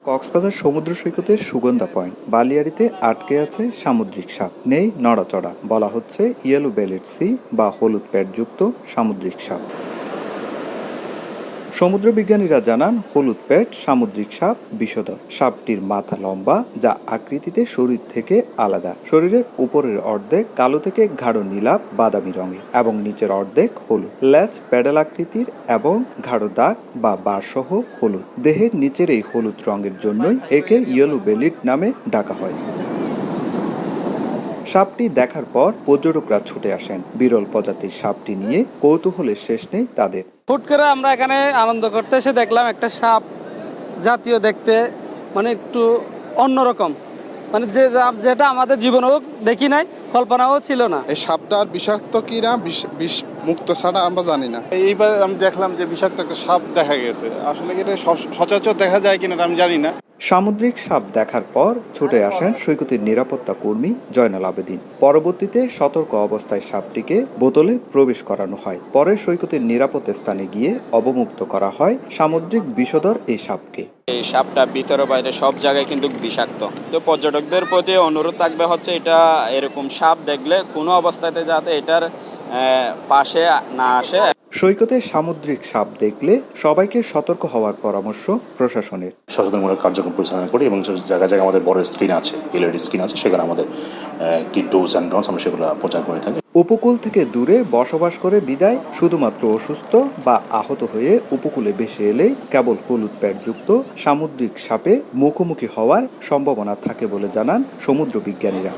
কক্সবাজার সমুদ্র সৈকতের সুগন্ধা পয়েন্ট বালিয়াড়িতে আটকে আছে সামুদ্রিক সাপ। নেই নড়াচড়া, বলা হচ্ছে ইয়েলো বেলেট সি বা হলুদ প্যাডযুক্ত সামুদ্রিক সাপ। সমুদ্র বিজ্ঞানীরা জানান, হলুদ প্যাড সামুদ্রিক সাপ বিষধর। সাপটির মাথা লম্বা, যা আকৃতিতে শরীর থেকে আলাদা। শরীরের উপরের অর্ধেক কালো থেকে গাঢ় নীলাভ বাদামি রঙের এবং নিচের অর্ধেক হলুদ। ল্যাজ প্যাডেল আকৃতির এবং গাঢ় দাগ বা বারসহ হলুদ। দেহের নিচের এই হলুদ রঙের জন্যই একে ইয়েলো বেলিড নামে ডাকা হয়। সাপটি দেখার পর পর্যটকরা ছুটে আসেন। বিরল প্রজাতির সাপটি নিয়ে কৌতূহলের শেষ নেই তাদের। হুট করে আমরা এখানে আনন্দ করতে এসে দেখলাম একটা সাপ জাতীয় দেখতে, মানে একটু অন্যরকম, মানে যেটা আমাদের জীবনেও দেখি নাই, কল্পনাও ছিল না। এই সাপটার বিষাক্ত কিনা বিষ মুক্ত ছাড়া আমরা জানি না। এইবার আমি দেখলাম যে বিষাক্ত একটা সাপ দেখা গেছে। আসলে এটা সচরাচর দেখা যায় কিনা আমি জানি না। সামুদ্রিক সাপ দেখার পর ছুটে আসেন সৈকতের নিরাপত্তা কর্মী জয়নাল আবেদিন। পরবর্তীতে সতর্ক অবস্থায় সাপটিকে বোতলে প্রবেশ করানো হয়। পরে সৈকতের নিরাপদ স্থানে গিয়ে অবমুক্ত করা হয় সামুদ্রিক বিষধর এই সাপকে। এই সাপটা ভিতরে বাইরে সব জায়গায় কিন্তু বিষাক্ত। তো পর্যটকদের প্রতি অনুরোধ থাকবে হচ্ছে এটা এরকম সাপ দেখলে কোনো অবস্থাতে যাতে এটার পাশে না আসে। সৈকতে সামুদ্রিক সাপ দেখলে সবাইকে সতর্ক হওয়ার পরামর্শ প্রশাসনের। সচেতনমূলক কার্যক্রম পরিচালনা করি এবং জায়গায় জায়গায় আমাদের বড় স্ক্রিন আছে, এলইডি স্ক্রিন আছে, সেখানে আমাদের কি ডোজ অ্যান্ড ডনস আমরা সেগুলো প্রচার করে থাকি। উপকূল থেকে দূরে বসবাস করে বিদায় শুধুমাত্র অসুস্থ বা আহত হয়ে উপকূলে ভেসে এলেই কেবল হলুদ প্যাডযুক্ত সামুদ্রিক সাপে মুখোমুখি হওয়ার সম্ভাবনা থাকে বলে জানান সমুদ্র বিজ্ঞানীরা।